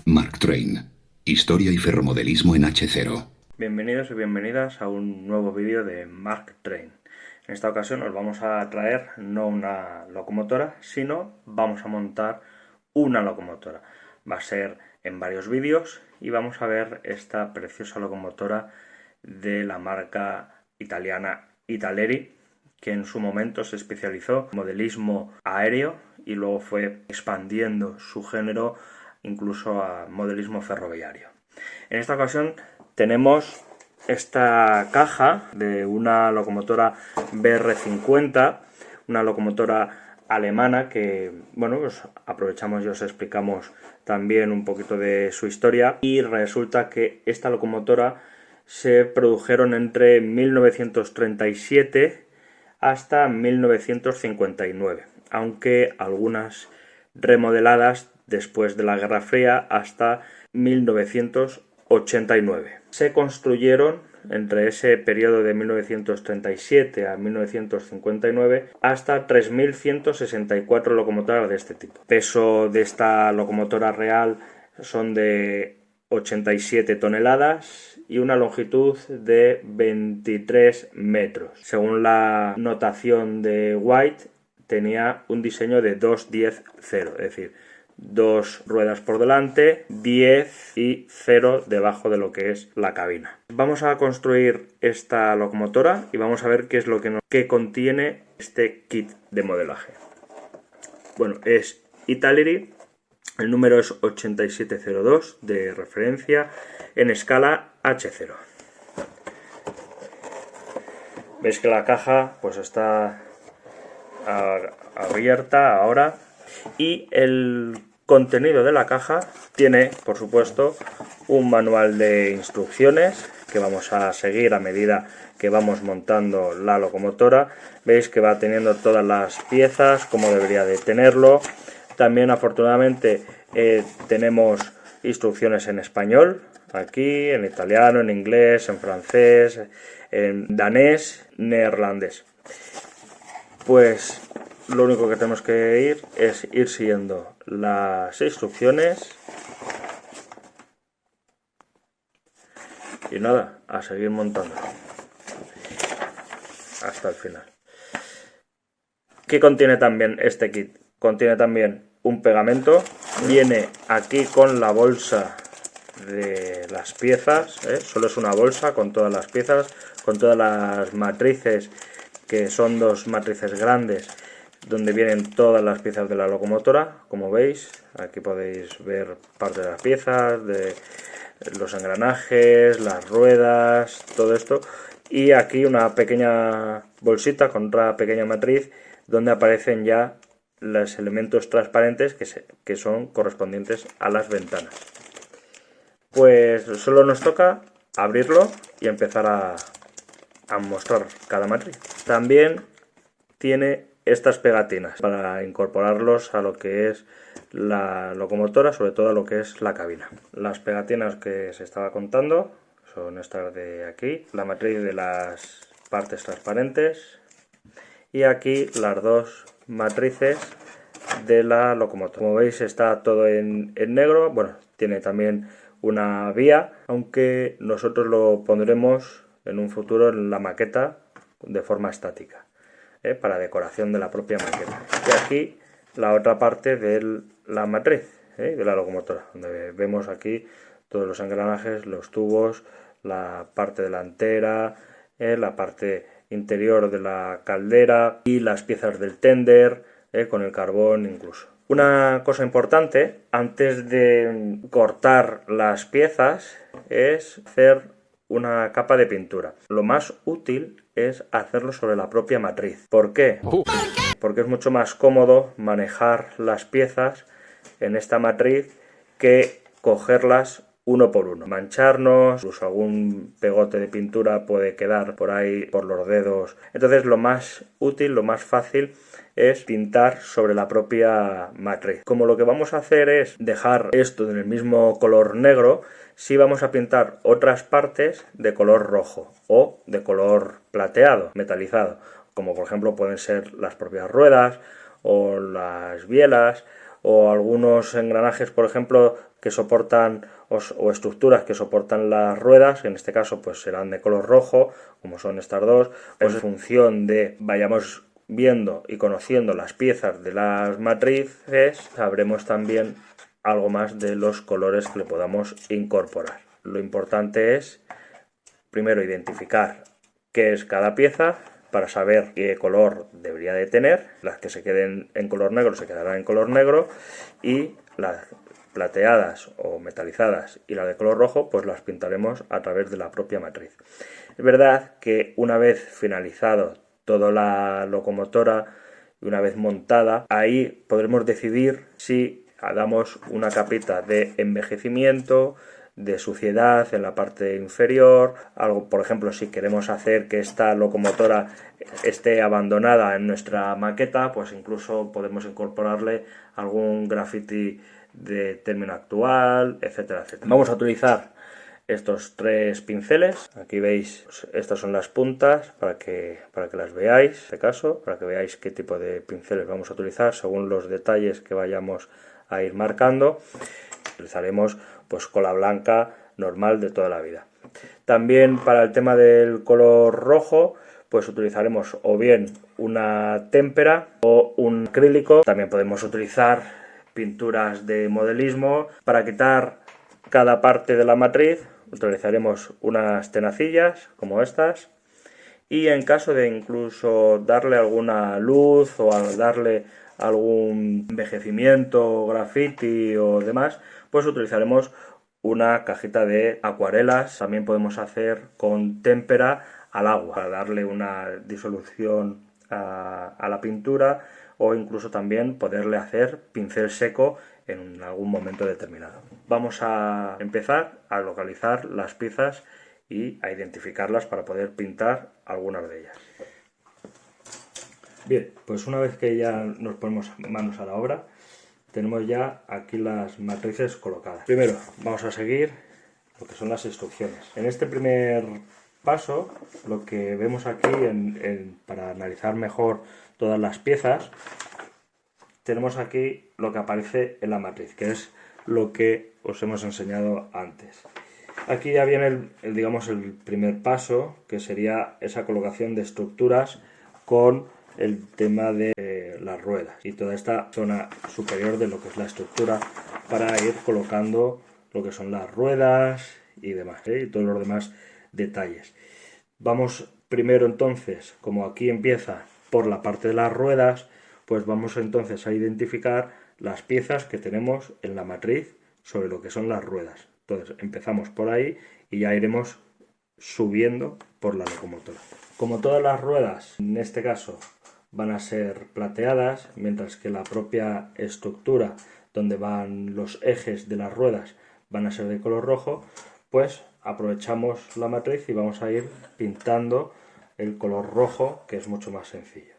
Mark Train. Historia y ferromodelismo en H0. Bienvenidos y bienvenidas a un nuevo vídeo de Mark Train. En esta ocasión os vamos a traer no una locomotora, sino vamos a montar una locomotora. Va a ser en varios vídeos y vamos a ver esta preciosa locomotora de la marca italiana Italeri, que en su momento se especializó en modelismo aéreo y luego fue expandiendo su género incluso a modelismo ferroviario. En esta ocasión tenemos esta caja de una locomotora BR50, una locomotora alemana que, bueno, pues aprovechamos y os explicamos también un poquito de su historia. Y resulta que esta locomotora se produjeron entre 1937 hasta 1959, aunque algunas remodeladas después de la Guerra Fría hasta 1989. Se construyeron entre ese periodo de 1937 a 1959 hasta 3.164 locomotoras de este tipo. El peso de esta locomotora real son de 87 toneladas y una longitud de 23 metros. Según la notación de White, tenía un diseño de 2-10-0, es decir, 2 ruedas por delante, 10 y 0 debajo de lo que es la cabina. Vamos a construir esta locomotora y vamos a ver qué es lo que contiene este kit de modelaje. Bueno, es Italeri, el número es 8702 de referencia en escala H0. Veis que la caja pues está abierta ahora. Y el contenido de la caja tiene, por supuesto, un manual de instrucciones que vamos a seguir a medida que vamos montando la locomotora. Veis que va teniendo todas las piezas como debería de tenerlo. También, afortunadamente, tenemos instrucciones en español, aquí, en italiano, en inglés, en francés, en danés, neerlandés. Pues lo único que tenemos que ir siguiendo las instrucciones y nada, a seguir montando hasta el final. ¿Qué contiene también este kit? Contiene también un pegamento, viene aquí con la bolsa de las piezas, solo es una bolsa con todas las piezas, con todas las matrices, que son 2 matrices grandes donde vienen todas las piezas de la locomotora. Como veis, aquí podéis ver parte de las piezas, de los engranajes, las ruedas, todo esto, y aquí una pequeña bolsita con otra pequeña matriz donde aparecen ya los elementos transparentes que son correspondientes a las ventanas. Pues solo nos toca abrirlo y empezar a mostrar cada matriz. También tiene estas pegatinas para incorporarlos a lo que es la locomotora, sobre todo a lo que es la cabina. Las pegatinas que se estaba contando son estas de aquí, la matriz de las partes transparentes y aquí las 2 matrices de la locomotora. Como veis, está todo en negro. Bueno, tiene también una vía, aunque nosotros lo pondremos en un futuro en la maqueta de forma estática, para decoración de la propia maqueta. Y aquí la otra parte de la matriz, de la locomotora, donde vemos aquí todos los engranajes, los tubos, la parte delantera, la parte interior de la caldera y las piezas del tender, con el carbón incluso. Una cosa importante antes de cortar las piezas es hacer una capa de pintura. Lo más útil es hacerlo sobre la propia matriz. ¿Por qué? Porque es mucho más cómodo manejar las piezas en esta matriz que cogerlas uno por uno. Mancharnos, incluso algún pegote de pintura puede quedar por ahí por los dedos. Entonces lo más útil, lo más fácil es pintar sobre la propia matriz. Como lo que vamos a hacer es dejar esto en el mismo color negro, sí vamos a pintar otras partes de color rojo o de color plateado, metalizado, como por ejemplo pueden ser las propias ruedas o las bielas o algunos engranajes, por ejemplo, que soportan o estructuras que soportan las ruedas, en este caso pues serán de color rojo, como son estas dos, pues en función de vayamos viendo y conociendo las piezas de las matrices, sabremos también algo más de los colores que le podamos incorporar. Lo importante es primero identificar qué es cada pieza para saber qué color debería de tener. Las que se queden en color negro se quedarán en color negro, y las plateadas o metalizadas y la de color rojo pues las pintaremos a través de la propia matriz. Es verdad que una vez finalizado toda la locomotora y una vez montada, ahí podremos decidir si damos una capita de envejecimiento, de suciedad en la parte inferior, algo, por ejemplo, si queremos hacer que esta locomotora esté abandonada en nuestra maqueta, pues incluso podemos incorporarle algún graffiti de término actual, etcétera, etcétera. Vamos a utilizar estos 3 pinceles. Aquí veis, estas son las puntas para que las veáis, en este caso, para que veáis qué tipo de pinceles vamos a utilizar según los detalles que vayamos a ir marcando. Utilizaremos pues cola blanca normal de toda la vida. También para el tema del color rojo pues utilizaremos o bien una témpera o un acrílico. También podemos utilizar pinturas de modelismo. Para quitar cada parte de la matriz utilizaremos unas tenacillas como estas, y en caso de incluso darle alguna luz o darle algún envejecimiento, graffiti o demás, pues utilizaremos una cajita de acuarelas. También podemos hacer con témpera al agua para darle una disolución a la pintura, o incluso también poderle hacer pincel seco en algún momento determinado. Vamos a empezar a localizar las piezas y a identificarlas para poder pintar algunas de ellas. Bien, pues una vez que ya nos ponemos manos a la obra, tenemos ya aquí las matrices colocadas. Primero vamos a seguir lo que son las instrucciones. En este primer paso, lo que vemos aquí para analizar mejor todas las piezas, tenemos aquí lo que aparece en la matriz, que es lo que os hemos enseñado antes. Aquí ya viene digamos, el primer paso, que sería esa colocación de estructuras con el tema de las ruedas y toda esta zona superior de lo que es la estructura, para ir colocando lo que son las ruedas y demás, y todos los demás detalles. Vamos primero entonces, como aquí empieza por la parte de las ruedas, pues vamos entonces a identificar las piezas que tenemos en la matriz sobre lo que son las ruedas. Entonces empezamos por ahí y ya iremos subiendo por la locomotora. Como todas las ruedas, en este caso, van a ser plateadas, mientras que la propia estructura donde van los ejes de las ruedas van a ser de color rojo, pues aprovechamos la matriz y vamos a ir pintando el color rojo, que es mucho más sencillo.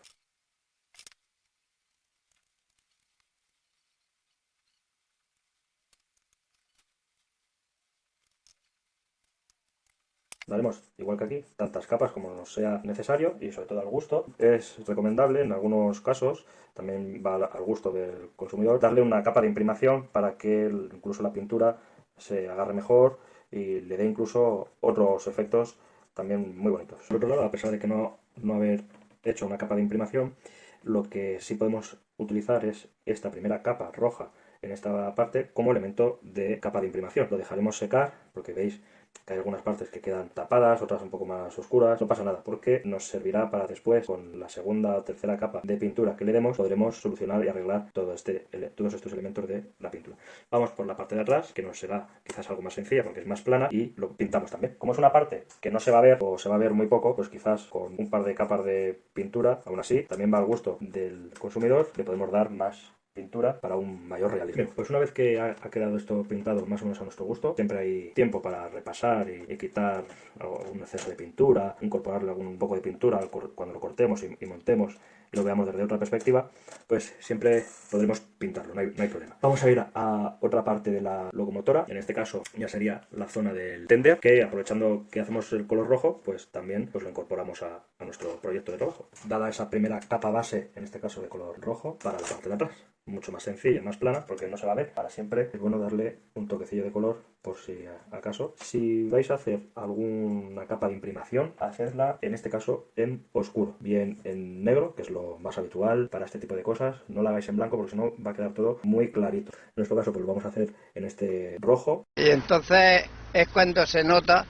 Daremos, igual que aquí, tantas capas como nos sea necesario y sobre todo al gusto. Es recomendable en algunos casos, también va al gusto del consumidor, darle una capa de imprimación para que incluso la pintura se agarre mejor y le dé incluso otros efectos también muy bonitos. Por otro lado, a pesar de que no haber hecho una capa de imprimación, lo que sí podemos utilizar es esta primera capa roja en esta parte como elemento de capa de imprimación. Lo dejaremos secar porque veis que hay algunas partes que quedan tapadas, otras un poco más oscuras. No pasa nada, porque nos servirá para después, con la segunda o tercera capa de pintura que le demos, podremos solucionar y arreglar todos estos elementos de la pintura. Vamos por la parte de atrás, que nos será quizás algo más sencilla porque es más plana, y lo pintamos también. Como es una parte que no se va a ver o se va a ver muy poco, pues quizás con un par de capas de pintura, aún así, también va al gusto del consumidor, le podemos dar más pintura para un mayor realismo. Bien, pues una vez que ha quedado esto pintado más o menos a nuestro gusto, siempre hay tiempo para repasar y quitar algún exceso de pintura, incorporarle un poco de pintura cuando lo cortemos y montemos y lo veamos desde otra perspectiva, pues siempre podremos pintarlo, no hay problema. Vamos a ir a otra parte de la locomotora, en este caso ya sería la zona del tender, que aprovechando que hacemos el color rojo, pues también pues lo incorporamos a nuestro proyecto de trabajo. Dada esa primera capa base, en este caso de color rojo, para la parte de atrás. Mucho más sencilla, más plana, porque no se va a ver para siempre. Es bueno darle un toquecillo de color por si acaso. Si vais a hacer alguna capa de imprimación, hacedla en este caso en oscuro, bien en negro, que es lo más habitual para este tipo de cosas. No la hagáis en blanco porque si no va a quedar todo muy clarito. En nuestro caso pues lo vamos a hacer en este rojo. Y entonces es cuando se nota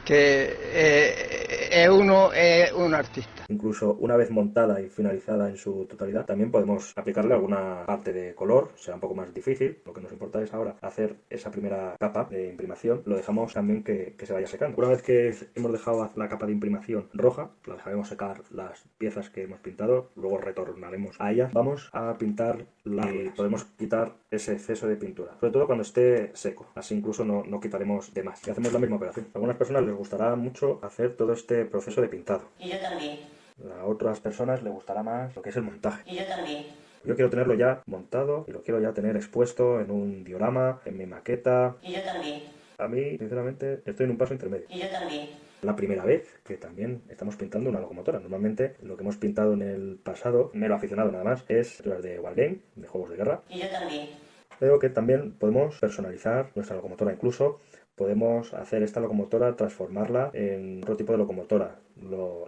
que uno es un artista. Incluso una vez montada y finalizada en su totalidad, también podemos aplicarle alguna parte de color, será un poco más difícil. Lo que nos importa es ahora hacer esa primera capa de imprimación, lo dejamos también que se vaya secando. Una vez que hemos dejado la capa de imprimación roja, la dejaremos secar las piezas que hemos pintado, luego retornaremos a ellas. Vamos a pintar y podemos quitar ese exceso de pintura, sobre todo cuando esté seco, así incluso no quitaremos de más. Y hacemos la misma operación. A algunas personas les gustará mucho hacer todo este proceso de pintado. Y yo también. A otras personas les gustará más lo que es el montaje. Y yo también. Yo quiero tenerlo ya montado y lo quiero ya tener expuesto en un diorama, en mi maqueta. Y yo también. A mí, sinceramente, estoy en un paso intermedio. Y yo también. La primera vez que también estamos pintando una locomotora. Normalmente lo que hemos pintado en el pasado, mero aficionado nada más, es de Wargame, de juegos de guerra. Y yo también. Creo que también podemos personalizar nuestra locomotora, incluso podemos hacer esta locomotora, transformarla en otro tipo de locomotora.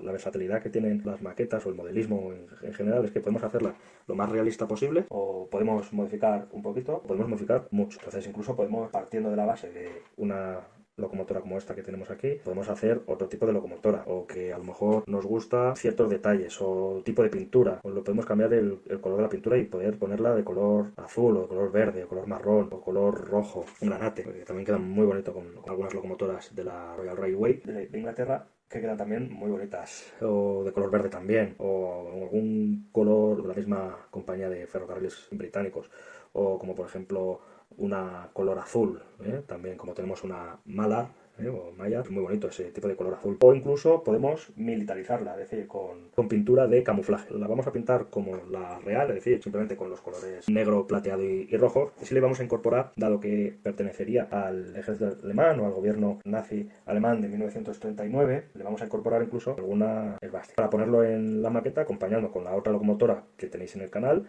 La versatilidad que tienen las maquetas o el modelismo en general es que podemos hacerla lo más realista posible o podemos modificar un poquito, podemos modificar mucho. Entonces incluso podemos, partiendo de la base de una locomotora como esta que tenemos aquí, podemos hacer otro tipo de locomotora o que a lo mejor nos gusta ciertos detalles o tipo de pintura, o lo podemos cambiar el color de la pintura y poder ponerla de color azul o de color verde o color marrón o color rojo, un granate, que también queda muy bonito con algunas locomotoras de la Royal Railway de Inglaterra, que quedan también muy bonitas, o de color verde también, o algún color de la misma compañía de ferrocarriles británicos, o como por ejemplo una color azul, también como tenemos una Mala o Maya, es muy bonito ese tipo de color azul. O incluso podemos militarizarla, es decir, con pintura de camuflaje. La vamos a pintar como la real, es decir, simplemente con los colores negro, plateado y rojo. Y si le vamos a incorporar, dado que pertenecería al ejército alemán o al gobierno nazi alemán de 1939, le vamos a incorporar incluso alguna esvástica para ponerlo en la maqueta, acompañando con la otra locomotora que tenéis en el canal.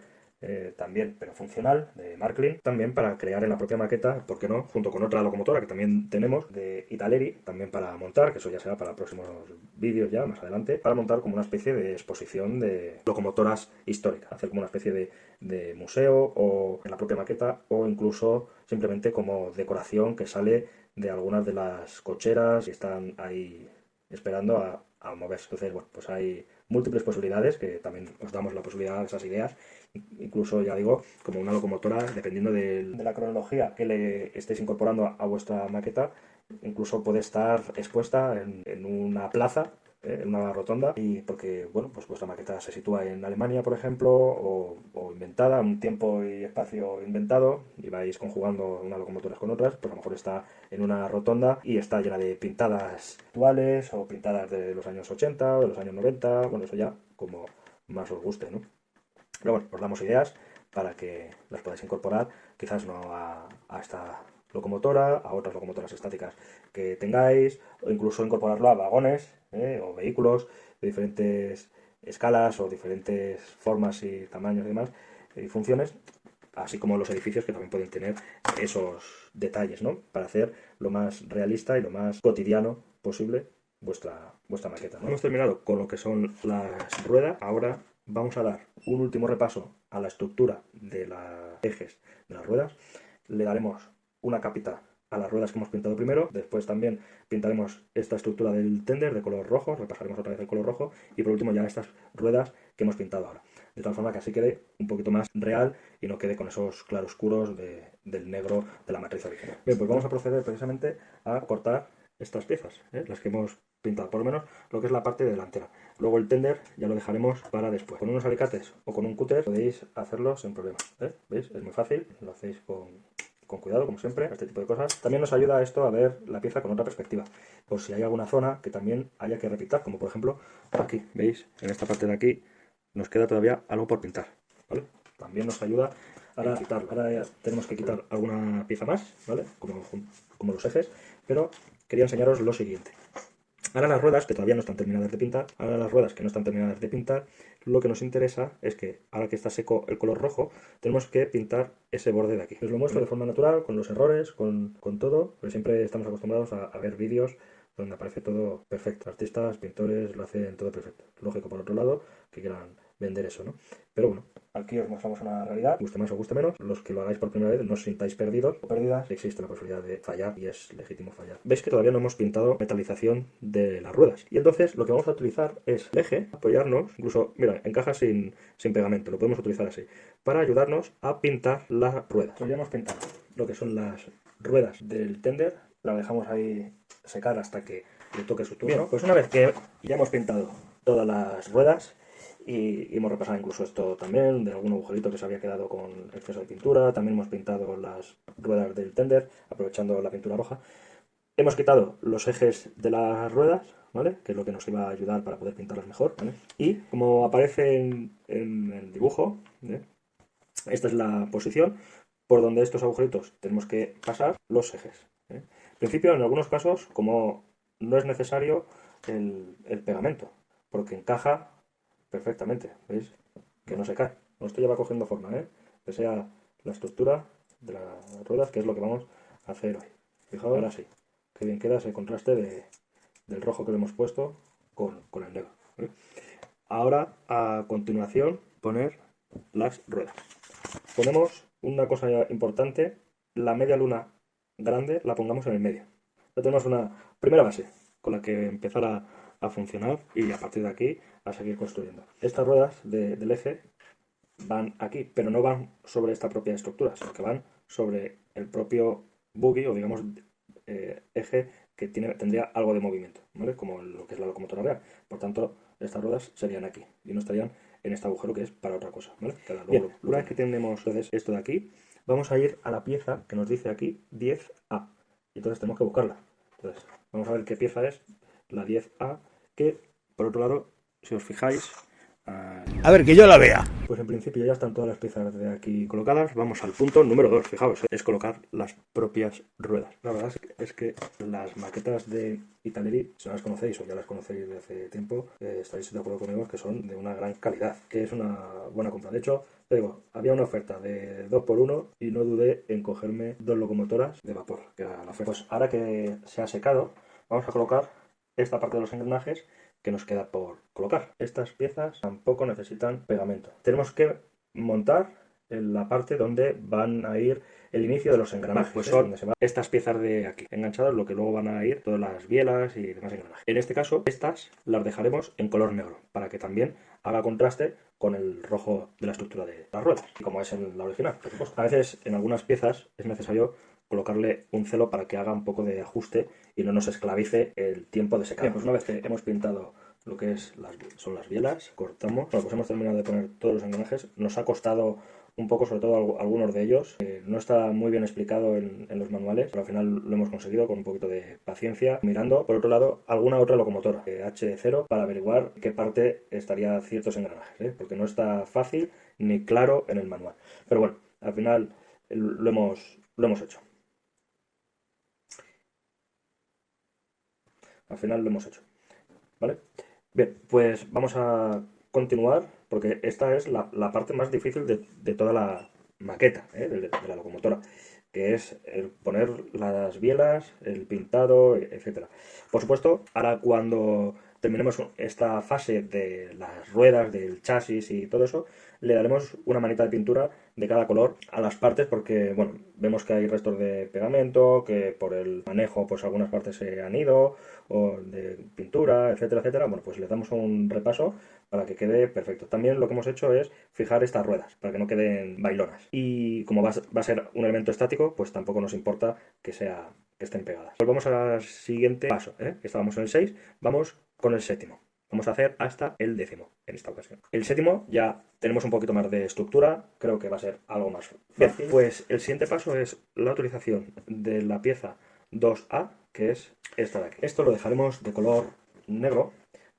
También, pero funcional, de Marklin, también para crear en la propia maqueta, ¿por qué no? Junto con otra locomotora que también tenemos de Italeri, también para montar, que eso ya será para próximos vídeos ya más adelante, para montar como una especie de exposición de locomotoras históricas, hacer como una especie de museo o en la propia maqueta o incluso simplemente como decoración que sale de algunas de las cocheras y están ahí esperando a moverse. Entonces, bueno, pues hay múltiples posibilidades que también os damos la posibilidad de esas ideas. Incluso, ya digo, como una locomotora, dependiendo de la cronología que le estéis incorporando a vuestra maqueta, incluso puede estar expuesta en una plaza, en una rotonda, y porque, bueno, pues vuestra maqueta se sitúa en Alemania, por ejemplo, o inventada, un tiempo y espacio inventado, y vais conjugando unas locomotoras con otras, pues a lo mejor está en una rotonda y está llena de pintadas actuales o pintadas de los años 80 o de los años 90, bueno, eso ya como más os guste, ¿no? Pero bueno, os damos ideas para que las podáis incorporar, quizás no a esta locomotora, a otras locomotoras estáticas que tengáis, o incluso incorporarlo a vagones o vehículos de diferentes escalas o diferentes formas y tamaños y demás, y funciones, así como los edificios que también pueden tener esos detalles, ¿no? Para hacer lo más realista y lo más cotidiano posible vuestra maqueta, ¿no? Hemos terminado con lo que son las ruedas. Ahora vamos a dar un último repaso a la estructura de los ejes de las ruedas. Le daremos una capita a las ruedas que hemos pintado primero, después también pintaremos esta estructura del tender de color rojo, repasaremos otra vez el color rojo y por último ya estas ruedas que hemos pintado ahora, de tal forma que así quede un poquito más real y no quede con esos claroscuros del negro de la matriz original. Bien, pues vamos a proceder precisamente a cortar estas piezas, las que hemos pintado, por lo menos lo que es la parte delantera. Luego el tender ya lo dejaremos para después. Con unos alicates o con un cúter podéis hacerlo sin problema, ¿veis? Es muy fácil, lo hacéis con cuidado, como siempre, este tipo de cosas. También nos ayuda esto a ver la pieza con otra perspectiva, por si hay alguna zona que también haya que repitar, como por ejemplo aquí, ¿veis? En esta parte de aquí nos queda todavía algo por pintar, ¿vale? También nos ayuda a quitarlo. Ahora ya tenemos que quitar alguna pieza más, ¿vale? Como los ejes, pero quería enseñaros lo siguiente. Ahora las ruedas, que todavía no están terminadas de pintar, lo que nos interesa es que, ahora que está seco el color rojo, tenemos que pintar ese borde de aquí. Os lo muestro de forma natural, con los errores, con todo, porque siempre estamos acostumbrados a ver vídeos donde aparece todo perfecto. Artistas, pintores, lo hacen todo perfecto. Lógico, por otro lado, que quieran vender eso, ¿no? Pero bueno, aquí os mostramos una realidad, guste más o guste menos. Los que lo hagáis por primera vez no os sintáis perdidos o perdidas, existe la posibilidad de fallar y es legítimo fallar. Veis que todavía no hemos pintado metalización de las ruedas y entonces lo que vamos a utilizar es el eje, apoyarnos, incluso, mira, encaja sin pegamento, lo podemos utilizar así, para ayudarnos a pintar las ruedas. Pues ya hemos pintado lo que son las ruedas del tender, la dejamos ahí secar hasta que le toque su turno. Bien, pues una vez que ya hemos pintado todas las ruedas, y hemos repasado incluso esto también, de algún agujerito que se había quedado con exceso de pintura. También hemos pintado las ruedas del tender, aprovechando la pintura roja. Hemos quitado los ejes de las ruedas, ¿vale? Que es lo que nos iba a ayudar para poder pintarlas mejor, ¿vale? Y como aparece en el dibujo, ¿eh? Esta es la posición por donde estos agujeritos tenemos que pasar los ejes, ¿eh? En principio, en algunos casos, como no es necesario el pegamento, porque encaja perfectamente, ¿veis? Que no se cae. Esto ya va cogiendo forma, ¿eh? Que sea la estructura de las ruedas, que es lo que vamos a hacer hoy. Fijaos, ahora sí. Qué bien queda ese contraste del rojo que le hemos puesto con el negro, ¿eh? Ahora, a continuación, poner las ruedas. Ponemos una cosa importante, la media luna grande la pongamos en el medio. Ya tenemos una primera base con la que empezar a funcionar y a partir de aquí a seguir construyendo. Estas ruedas del eje van aquí, pero no van sobre esta propia estructura, sino que van sobre el propio buggy o digamos eje que tendría algo de movimiento, ¿vale? Como lo que es la locomotora real. Por tanto, estas ruedas serían aquí y no estarían en este agujero que es para otra cosa, ¿vale? Bien, una vez que tenemos entonces esto de aquí, vamos a ir a la pieza que nos dice aquí 10A. Y entonces tenemos que buscarla. Entonces, vamos a ver qué pieza es la 10A, que por otro lado, si os fijáis, A ver, que yo la vea. pues en principio ya están todas las piezas de aquí colocadas. Vamos al punto número 2, fijaos, es colocar las propias ruedas. La verdad es que las maquetas de Italeri, si no las conocéis o ya las conocéis de hace tiempo, estaréis de acuerdo conmigo que son de una gran calidad, que es una buena compra. De hecho, te digo, había una oferta de 2x1 y no dudé en cogerme 2 locomotoras de vapor, que era la oferta. Pues ahora que se ha secado, vamos a colocar esta parte de los engranajes que nos queda por colocar. Estas piezas tampoco necesitan pegamento. Tenemos que montar en la parte donde van a ir el inicio de los engranajes. Pues son donde se van estas piezas de aquí enganchadas, lo que luego van a ir todas las bielas y demás engranajes. En este caso, estas las dejaremos en color negro para que también haga contraste con el rojo de la estructura de las ruedas, como es en la original, por supuesto. A veces en algunas piezas es necesario colocarle un celo para que haga un poco de ajuste y no nos esclavice el tiempo de secado. Bien, pues una vez que hemos pintado lo que son las bielas, cortamos. Bueno, pues hemos terminado de poner todos los engranajes. Nos ha costado un poco, sobre todo algunos de ellos. No está muy bien explicado en los manuales, pero al final lo hemos conseguido con un poquito de paciencia, mirando, por otro lado, alguna otra locomotora, H0, para averiguar qué parte estaría ciertos engranajes, ¿eh? Porque no está fácil ni claro en el manual. Pero bueno, al final lo hemos hecho. Al final lo hemos hecho, ¿vale? Bien, pues vamos a continuar, porque esta es la parte más difícil de toda la maqueta, de la locomotora, que es el poner las bielas, el pintado, etcétera. Por supuesto, ahora cuando terminemos esta fase de las ruedas, del chasis y todo eso, le daremos una manita de pintura de cada color a las partes porque, bueno, vemos que hay restos de pegamento, que por el manejo pues algunas partes se han ido, o de pintura, etcétera, etcétera. Bueno, pues le damos un repaso para que quede perfecto. También lo que hemos hecho es fijar estas ruedas para que no queden bailonas. Y como va a ser un elemento estático, pues tampoco nos importa que estén pegadas. Pues vamos al siguiente paso, Estábamos en el 6, vamos con el séptimo. Vamos a hacer hasta el 10º en esta ocasión. El séptimo ya tenemos un poquito más de estructura, creo que va a ser algo más fácil. Bien, pues el siguiente paso es la utilización de la pieza 2A, que es esta de aquí. Esto lo dejaremos de color negro,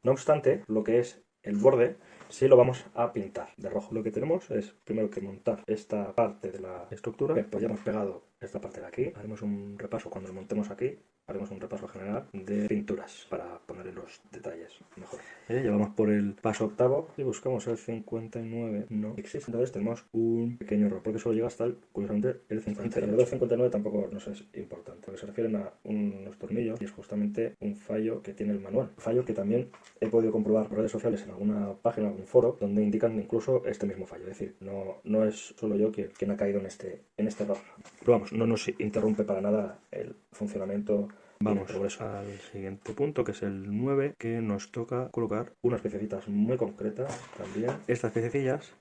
no obstante, lo que es el borde sí lo vamos a pintar de rojo. Lo que tenemos es primero que montar esta parte de la estructura. Bien, pues ya hemos pegado esta parte de aquí. Haremos un repaso cuando lo montemos aquí. Haremos un repaso general de pinturas para ponerle los detalles mejor. Ya vamos por el paso octavo y buscamos el 59. No existe. Entonces tenemos un pequeño error porque solo llega hasta el, curiosamente, el 59. El 59 tampoco nos es importante porque se refieren a unos tornillos y es justamente un fallo que tiene el manual. Fallo que también he podido comprobar por redes sociales en alguna página, algún foro, donde indican incluso este mismo fallo. Es decir, no es solo yo quien ha caído en este error. Pero vamos, no nos interrumpe para nada el funcionamiento. Vamos al siguiente punto, que es el 9, que nos toca colocar unas piececitas muy concretas también. Estas piececillas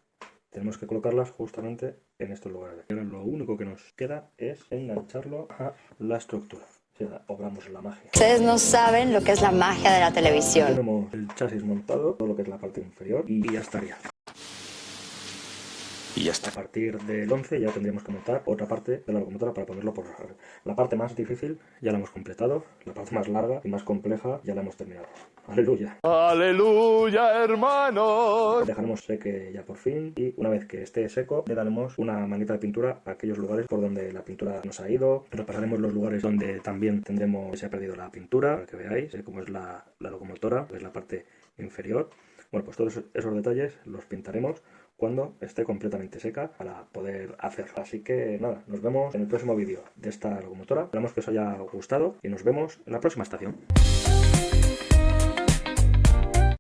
tenemos que colocarlas justamente en estos lugares. Ahora lo único que nos queda es engancharlo a la estructura. O sea, obramos la magia. Ustedes no saben lo que es la magia de la televisión. Tenemos el chasis montado, todo lo que es la parte inferior, y ya estaría. Y ya está. A partir del 11 ya tendríamos que montar otra parte de la locomotora para ponerlo por la parte más difícil ya la hemos completado, la parte más larga y más compleja ya la hemos terminado. ¡Aleluya! ¡Aleluya, hermanos! Dejaremos seque ya por fin y una vez que esté seco le daremos una manita de pintura a aquellos lugares por donde la pintura nos ha ido. Repasaremos los lugares donde también tendremos que se ha perdido la pintura para que veáis cómo es la locomotora, que es la parte inferior. Bueno, pues todos esos detalles los pintaremos cuando esté completamente seca para poder hacerlo. Así que nada, nos vemos en el próximo vídeo de esta locomotora. Esperamos que os haya gustado y nos vemos en la próxima estación.